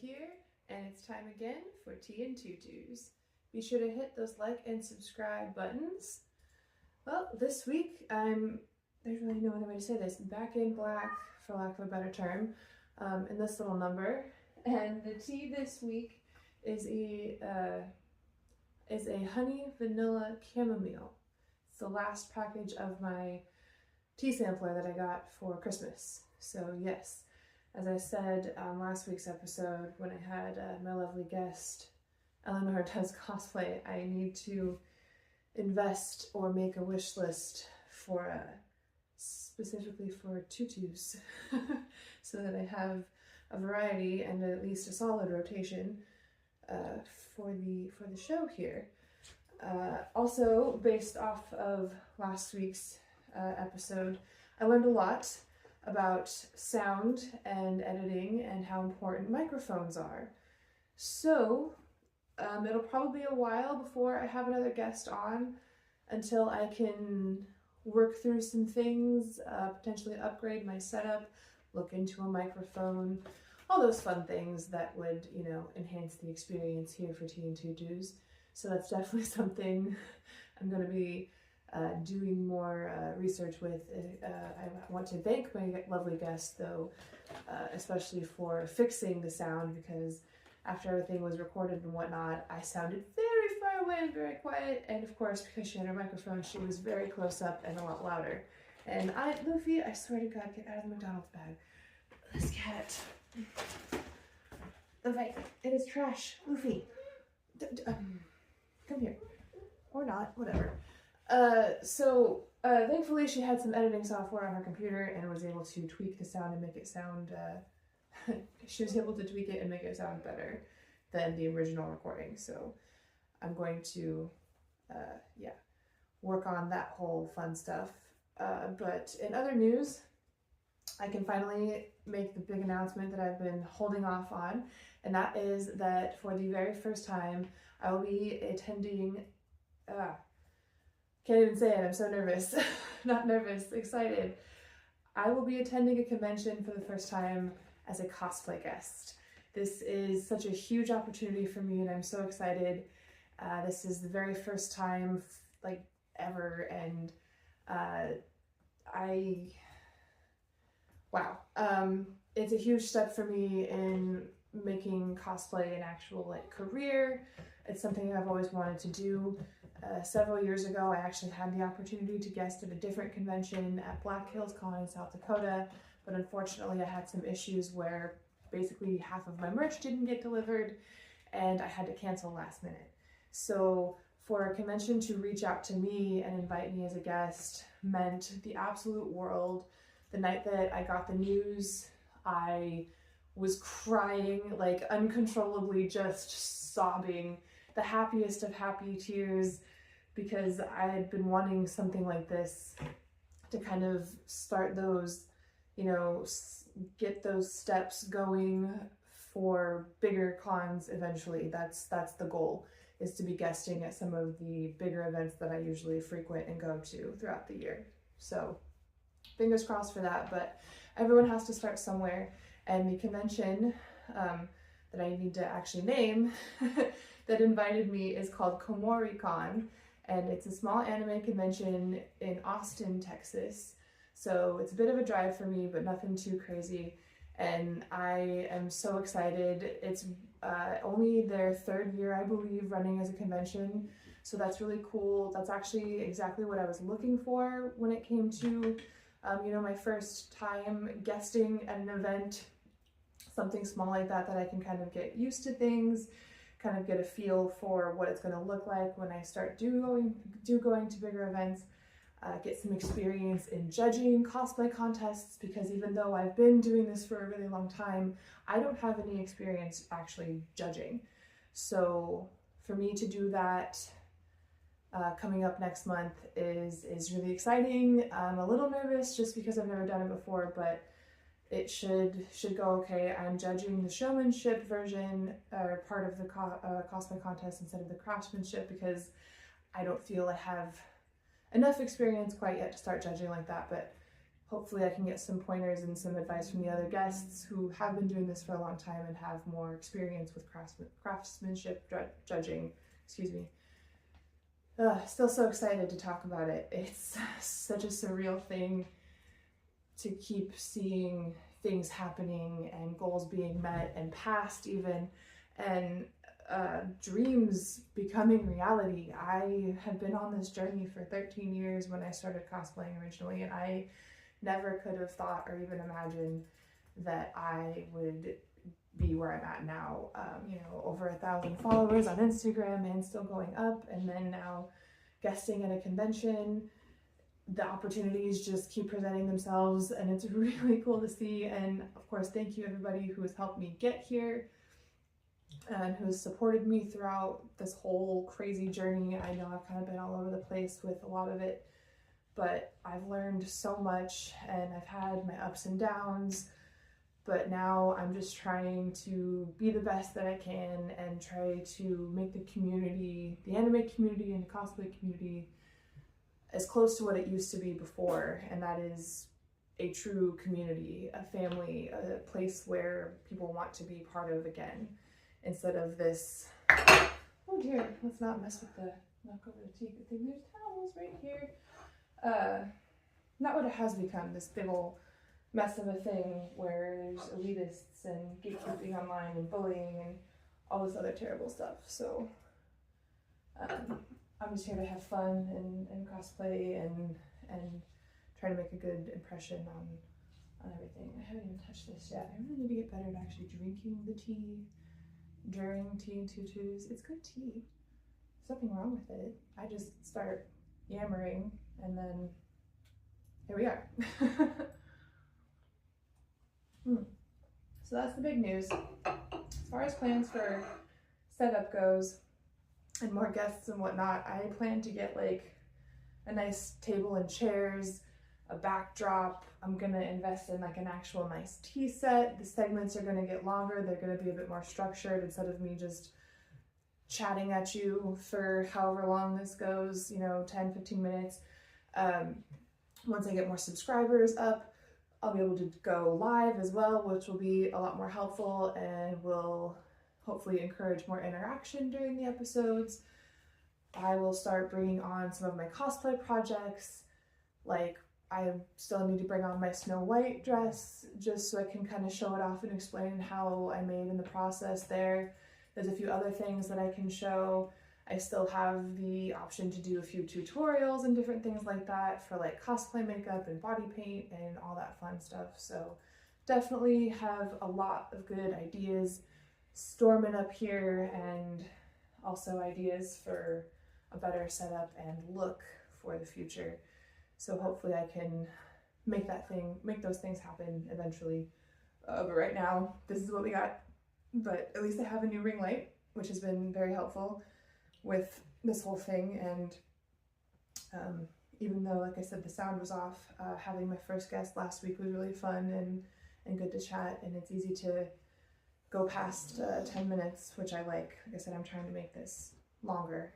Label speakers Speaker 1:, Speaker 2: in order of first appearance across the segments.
Speaker 1: Here, and it's time again for Tea and Tutus. Be sure to hit those like and subscribe buttons. Well, this week there's really no other way to say this, back in black, for lack of a better term, in this little number. And the tea this week is a honey vanilla chamomile. It's the last package of my tea sampler that I got for Christmas. So yes, as I said last week's episode when I had my lovely guest, Eleanor Does Cosplay, I need to invest or make a wish list for specifically for tutus so that I have a variety and at least a solid rotation for the show here. Also, based off of last week's episode, I learned a lot about sound and editing and how important microphones are. So it'll probably be a while before I have another guest on until I can work through some things, potentially upgrade my setup, look into a microphone, all those fun things that would, enhance the experience here for Tea and Tutus. So that's definitely something I'm going to be doing more research with. I want to thank my lovely guest, though, especially for fixing the sound, because after everything was recorded and whatnot, I sounded very far away and very quiet, and of course, because she had her microphone, she was very close up and a lot louder. And Luffy, I swear to God, get out of the McDonald's bag. This cat. Luffy, it is trash. Luffy, come here. Or not, whatever. Thankfully she had some editing software on her computer and was able to tweak the sound and make it sound, she was able to tweak it and make it sound better than the original recording. So I'm going to, work on that whole fun stuff. But in other news, I can finally make the big announcement that I've been holding off on, and that is that for the very first time, I will be attending, can't even say it, I'm so nervous. Not nervous, excited. I will be attending a convention for the first time as a cosplay guest. This is such a huge opportunity for me and I'm so excited. This is the very first time, ever, and it's a huge step for me in making cosplay an actual career. It's something I've always wanted to do. Several years ago, I actually had the opportunity to guest at a different convention at Black Hills Con in South Dakota, but unfortunately I had some issues where basically half of my merch didn't get delivered and I had to cancel last minute. So for a convention to reach out to me and invite me as a guest meant the absolute world. The night that I got the news, I was crying, uncontrollably, just sobbing, the happiest of happy tears, because I had been wanting something like this to kind of start those, get those steps going for bigger cons eventually. That's the goal, is to be guesting at some of the bigger events that I usually frequent and go to throughout the year. So fingers crossed for that, but everyone has to start somewhere, and the convention that I need to actually name that invited me is called KomoriCon, and it's a small anime convention in Austin, Texas. So it's a bit of a drive for me, but nothing too crazy, and I am so excited. It's only their third year, I believe, running as a convention, so that's really cool. That's actually exactly what I was looking for when it came to my first time guesting at an event, something small like that I can kind of get used to things, kind of get a feel for what it's going to look like when I start going to bigger events, get some experience in judging cosplay contests, because even though I've been doing this for a really long time, I don't have any experience actually judging. So for me to do that coming up next month is really exciting. I'm a little nervous just because I've never done it before, but it should go okay. I'm judging the showmanship version, or part of the cosplay contest, instead of the craftsmanship, because I don't feel I have enough experience quite yet to start judging like that, but hopefully I can get some pointers and some advice from the other guests who have been doing this for a long time and have more experience with craftsmanship judging. Excuse me. Still so excited to talk about it. It's such a surreal thing to keep seeing things happening and goals being met and passed even, and dreams becoming reality. I have been on this journey for 13 years when I started cosplaying originally, and I never could have thought or even imagined that I would be where I'm at now. You know, over 1,000 followers on Instagram and still going up, and then now guesting at a convention. The opportunities just keep presenting themselves, and it's really cool to see. And of course, thank you everybody who has helped me get here and who has supported me throughout this whole crazy journey. I know I've kind of been all over the place with a lot of it, but I've learned so much and I've had my ups and downs, but now I'm just trying to be the best that I can and try to make the community, the anime community and the cosplay community, as close to what it used to be before, and that is a true community, a family, a place where people want to be part of again, instead of this, oh dear, let's not mess with the, knock over the tea, good thing there's towels right here. Not what it has become, this big old mess of a thing where there's elitists and gatekeeping online and bullying and all this other terrible stuff. So I'm just here to have fun and cosplay and try to make a good impression on everything. I haven't even touched this yet. I really need to get better at actually drinking the tea during tea and tutus. It's good tea. There's nothing wrong with it. I just start yammering and then here we are. So that's the big news. As far as plans for setup goes, and more guests and whatnot, I plan to get like a nice table and chairs, a backdrop. I'm gonna invest in like an actual nice tea set. The segments are gonna get longer. They're gonna be a bit more structured instead of me just chatting at you for however long this goes, you know, 10, 15 minutes. Once I get more subscribers up, I'll be able to go live as well, which will be a lot more helpful and will hopefully encourage more interaction during the episodes. I will start bringing on some of my cosplay projects. Like, I still need to bring on my Snow White dress just so I can kind of show it off and explain how I made in the process there. There's a few other things that I can show. I still have the option to do a few tutorials and different things like that for like cosplay makeup and body paint and all that fun stuff. So definitely have a lot of good ideas storming up here, and also ideas for a better setup and look for the future. So hopefully I can make those things happen eventually. But right now, this is what we got. But at least I have a new ring light, which has been very helpful with this whole thing. And even though, like I said, the sound was off, having my first guest last week was really fun and good to chat, and it's easy to go past 10 minutes, which I like. Like I said, I'm trying to make this longer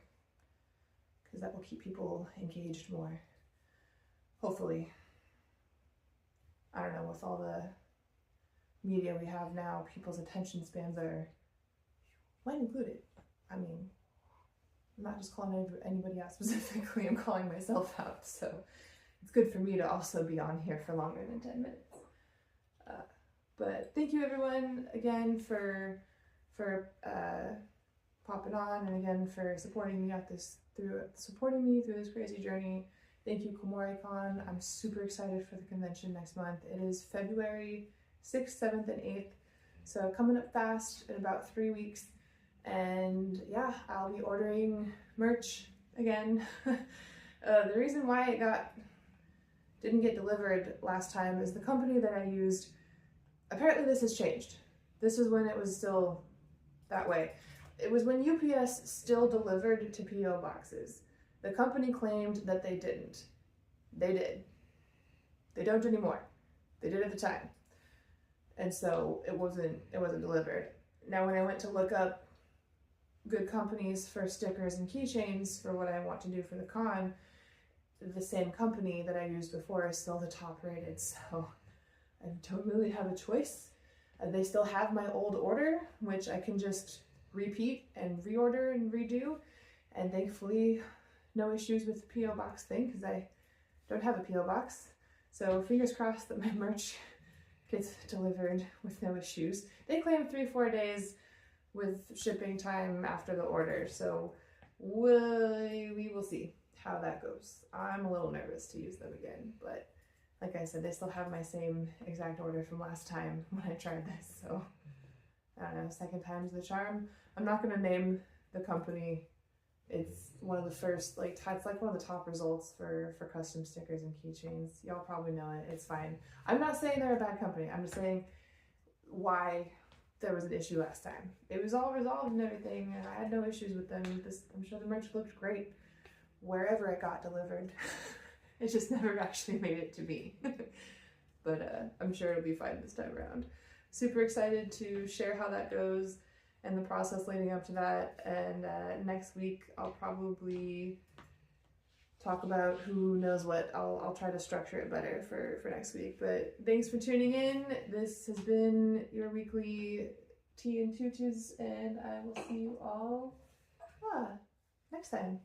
Speaker 1: because that will keep people engaged more. Hopefully. I don't know, with all the media we have now, people's attention spans are, mine included. I mean, I'm not just calling anybody out specifically, I'm calling myself out. So it's good for me to also be on here for longer than 10 minutes. But thank you everyone again for popping on, and again for supporting me through this crazy journey. Thank you, KomoriCon. I'm super excited for the convention next month. It is February 6th, 7th, and 8th. So coming up fast in about 3 weeks. And yeah, I'll be ordering merch again. The reason why it didn't get delivered last time is the company that I used. Apparently this has changed. This is when it was still that way. It was when UPS still delivered to PO boxes. The company claimed that they didn't. They did. They don't anymore. They did at the time. And so it wasn't delivered. Now when I went to look up good companies for stickers and keychains for what I want to do for the con, the same company that I used before is still the top rated, so I don't really have a choice. They still have my old order, which I can just repeat and reorder and redo, and thankfully no issues with the P.O. box thing because I don't have a P.O. box. So fingers crossed that my merch gets delivered with no issues. They claim 3-4 days with shipping time after the order, so we will see how that goes. I'm a little nervous to use them again, but like I said, they still have my same exact order from last time when I tried this, so I don't know, second time's the charm. I'm not going to name the company. It's one of the first, it's like one of the top results for custom stickers and keychains. Y'all probably know it. It's fine. I'm not saying they're a bad company. I'm just saying why there was an issue last time. It was all resolved and everything, and I had no issues with them. I'm sure the merch looked great wherever it got delivered. It just never actually made it to me. But I'm sure it'll be fine this time around. Super excited to share how that goes and the process leading up to that. And next week I'll probably talk about who knows what. I'll try to structure it better for next week. But thanks for tuning in. This has been your weekly tea and tutus, and I will see you all next time.